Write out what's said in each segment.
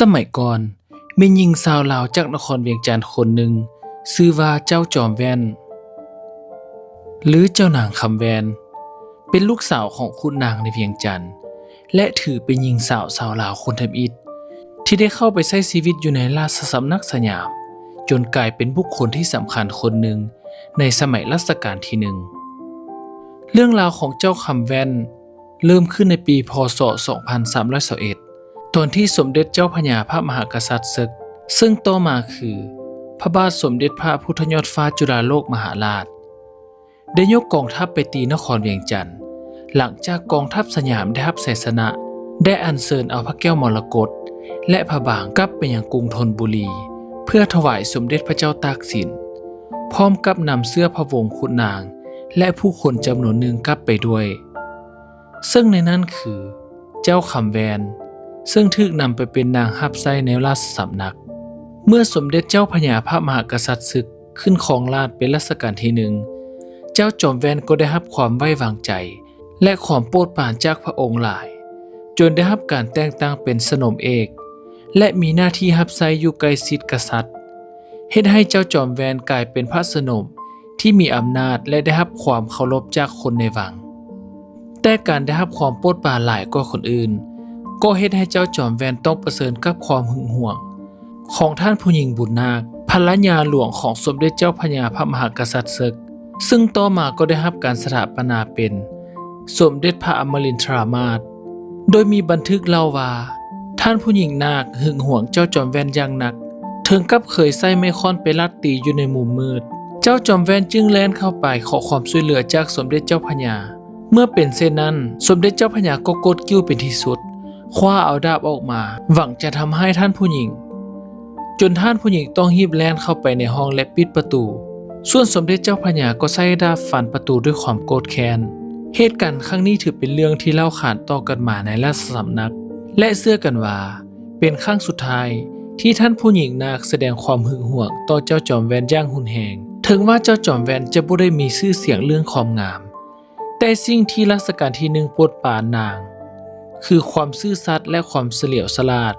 สมัยก่อนมีหญิงสาวลาวจากนครเวียงจันทน์คนหนึ่งชื่อว่าเจ้าจอมแว่นหรือเจ้านางคำแวนเป็นลูกสาวของคุณนางในเวียงจันทน์และถือเป็นหญิงสาวลาวคนทำอิฐที่ได้เข้าไปใช้ชีวิตอยู่ในราชสำนักสยามจนกลายเป็นบุคคลที่สำคัญคนหนึ่งในสมัยรัชกาลที่หนึ่งเรื่องราวของเจ้าคำแว่นเริ่มขึ้นในปีพ.ศ. 2321ตอนที่สมเด็จเจ้าพระยาพระมหากษัตริย์ศึกซึ่งต่อมาคือพระบาทสมเด็จพระพุทธยอดฟ้าจุฬาโลกมหาราชได้ยกกองทัพไปตีนครเวียงจันทน์หลังจากกองทัพสยามได้รับชัยชนะได้อัญเชิญเอาพระแก้วมรกตและพระบางกลับไปยังกรุงธนบุรีเพื่อถวายสมเด็จพระเจ้าตากสินพร้อมกับนำเสื้อพระวงศ์ขุนนางและผู้คนจำนวนหนึ่งกลับไปด้วยซึ่งในนั้นคือเจ้าคำแวนซึ่งถูกนำไปเป็นนางรับใช้ในราชสำนักเมื่อสมเด็จเจ้าพระยาพระมหากษัตริย์ศึกขึ้นครองราชย์เป็นรัชกาลที่หนึ่งเจ้าจอมแวนก็ได้รับความไว้วางใจและความโปรดปรานจากพระองค์หลายจนได้รับการแต่งตั้งเป็นสนมเอกและมีหน้าที่รับใช้อยู่ใกล้ชิดกษัตริย์เฮ็ดให้เจ้าจอมแวนกลายเป็นพระสนมที่มีอำนาจและได้รับความเคารพจากคนในวังแต่การได้รับความโปรดปรานหลายกว่าคนอื่นก็เฮ็ดให้เจ้าจอมแวนต้องเผชิญกับความหึงหวงของท่านผู้หญิงบุญนาคภรรยาหลวงของสมเด็จเจ้าพระยาพระมหากษัตริย์ศึกซึ่งต่อมาก็ได้รับการสถาปนาเป็นสมเด็จพระอมรินทรามาสโดยมีบันทึกเล่าว่าท่านผู้หญิงนาคหึงหวงเจ้าจอมแวนอย่างหนักถึงกับเคยใช้ไม้ค้อนไปลัดตีอยู่ในมุมมืดเจ้าจอมแวนจึงแล่นเข้าไปขอความช่วยเหลือจากสมเด็จเจ้าพระยาเมื่อเป็นเช่นนั้นสมเด็จเจ้าพระยาก็โกรธกิ้วเป็นที่สุดคว้าเอาดาบออกมาหวังจะทำให้ท่านผู้หญิงจนท่านผู้หญิงต้องรีบแล่นเข้าไปในห้องและปิดประตูส่วนสมเด็จเจ้าพระยาก็ใช้ดาบฟันประตูด้วยความโกรธแค้นเหตุการณ์ครั้งนี้ถือเป็นเรื่องที่เล่าขานต่อกันมาในราชสำนักและเชื่อกันว่าเป็นครั้งสุดท้ายที่ท่านผู้หญิงนาคแสดงความหึงหวงต่อเจ้าจอมแวนอย่างหุนแหงถึงว่าเจ้าจอมแวนจะบ่ได้มีชื่อเสียงเรื่องความงามแต่สิ่งที่รัชกาลที่หนึ่งโปรดปรานนางคือความซื่อสัตย์และความเฉลียวฉลาด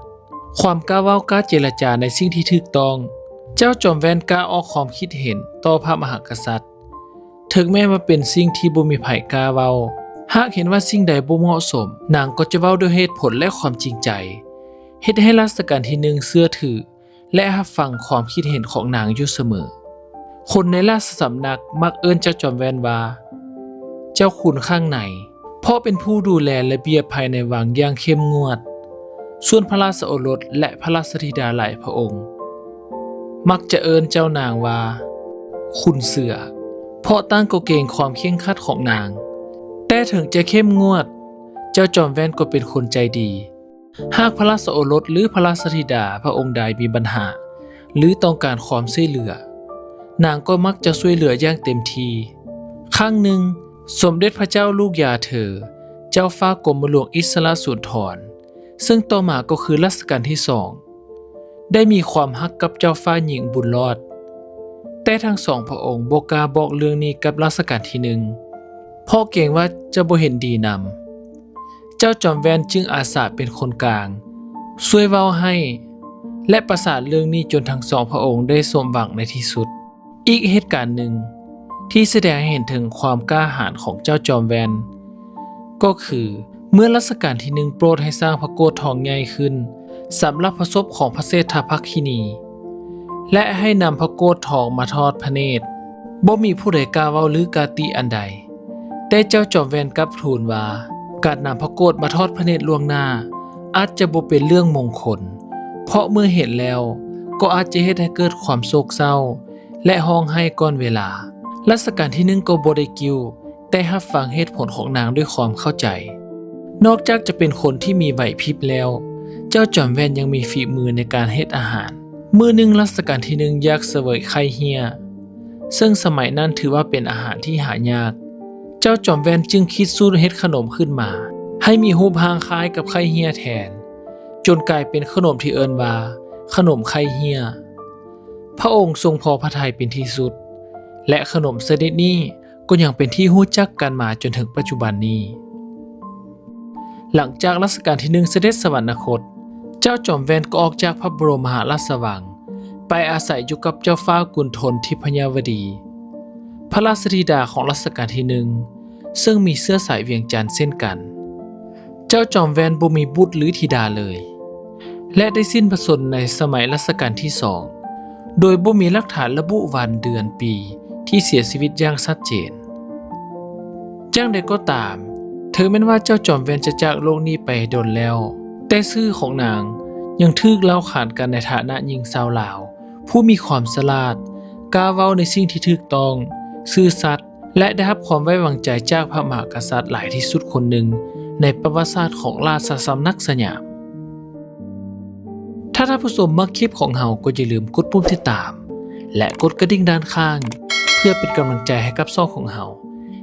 ความกล้าเว้ากล้าเจรจาในสิ่งที่ถูกต้องเจ้าจอมแวนกล้าออกความคิดเห็นต่อพระมหากษัตริย์ถึงแม้ว่าเป็นสิ่งที่บ่มีไผกล้าเว้าหากเห็นว่าสิ่งใดบ่เหมาะสมนางก็จะเว้าด้วยเหตุผลและความจริงใจเฮ็ดให้รัชกาลที่หนึ่งเชื่อถือและรับฟังความคิดเห็นของนางอยู่เสมอคนในราชสำนักมักเอิ้นเจ้าจอมแวนว่าเจ้าคุณข้างในเพราะเป็นผู้ดูแลระเบียบภายในวังอย่างเข้มงวดส่วนพระราชโอรสและพระราชธิดาหลายพระองค์มักจะเอิ้นเจ้านางว่าคุณเสือเพราะตั้งก็เกรงความเคร่งครัดของนางแต่ถึงจะเข้มงวดเจ้าจอมแว่นก็เป็นคนใจดีหากพระราชโอรสหรือพระราชธิดาพระองค์ใดมีปัญหาหรือต้องการความช่วยเหลือนางก็มักจะช่วยเหลืออย่างเต็มที่ครั้งหนึ่งสมเด็จพระเจ้าลูกยาเธอเจ้าฟ้ากรมหลวงอิสระสุนทรซึ่งต่อมาก็คือรัชกาลที่สองได้มีความฮักกับเจ้าฟ้าหญิงบุญรอดแต่ทั้งสองพระองค์บ่กล้าบอกเรื่องนี้กับรัชกาลที่หนึ่งเพราะเกรงว่าจะบ่เห็นดีนำเจ้าจอมแวนจึงอาสาเป็นคนกลางช่วยเว้าให้และประสานเรื่องนี้จนทั้งสองพระองค์ได้สมหวังในที่สุดอีกเหตุการณ์หนึ่งที่แสดงให้เห็นถึงความกล้าหาญของเจ้าจอมแวนก็คือเมื่อรัชกาลที่หนึ่งโปรดให้สร้างพระโกฐทองใหญ่ขึ้นสำหรับพระศพของพระเศรษฐภักคินีและให้นำพระโกฐทองมาทอดพระเนตรบ่มีผู้ใดกล้าเว้าหรือกล้าติอันใดแต่เจ้าจอมแวนกลับทูลว่าการนำพระโกฐมาทอดพระเนตรล่วงหน้าอาจจะบ่เป็นเรื่องมงคลเพราะเมื่อเห็นแล้วก็อาจจะเฮ็ดให้เกิดความโศกเศร้าและร้องไห้ก่อนเวลารัชกาลที่หนึ่งก็บ่ได้กิ้วแต่รับฟังเหตุผลของนางด้วยความเข้าใจนอกจากจะเป็นคนที่มีไหวพริบแล้วเจ้าจอมแว่นยังมีฝีมือในการเฮ็ดอาหารมื้อหนึ่งรัชกาลที่หนึ่งอยากเสวยไข่เหี่ยซึ่งสมัยนั้นถือว่าเป็นอาหารที่หายากเจ้าจอมแว่นจึงคิดสูตรเฮ็ดขนมขึ้นมาให้มีรูปร่างคล้ายกับไข่เหี่ยแทนจนกลายเป็นขนมที่เอิ้นว่าขนมไข่เหี่ยพระองค์ทรงพอพระทัยเป็นที่สุดและขนมชนิดนี้ก็ยังเป็นที่รู้จักกันมาจนถึงปัจจุบันนี้หลังจากรัชกาลที่หนึ่งเสด็จสวรรคต เจ้าจอมแวนก็ออกจากพระบรมมหาราชวังไปอาศัยอยู่กับเจ้าฟ้ากุณฑลทิพยวดีพระราชธิดาของรัชกาลที่1ซึ่งมีเสื้อสายเวียงจันทร์เช่นกันเจ้าจอมแวนบ่มีบุตรหรือธิดาเลยและได้สิ้นพระชนม์ในสมัยรัชกาลที่2โดยบ่มีหลักฐานระบุวันเดือนปีที่เสียชีวิตอย่างชัดเจนจังใดก็ตามถึงแม้ว่าเจ้าจอมแวนจะจากโลกนี้ไปโดนแล้วแต่ชื่อของนางยังถูกเล่าขานกันในฐานะหญิงสาวลาวผู้มีความฉลาดกล้าเว้าในสิ่งที่ถูกต้องซื่อสัตย์และได้รับความไว้วางใจจากพระมหากษัตริย์หลายที่สุดคนหนึ่งในประวัติศาสตร์ของราชสำนักสยามถ้าท่านผู้ชมมักคลิปของเราก็อย่าลืมกดปุ่มติดตามและกดกระดิ่งด้านข้างเพื่อเป็นกำลังใจให้กับช่องของเรา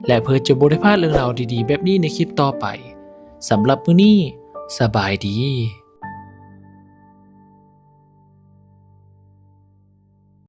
และเพื่อจะบ่ได้พลาดเรื่องราวดีๆแบบนี้ในคลิปต่อไปสำหรับมื้อนี้สบายดี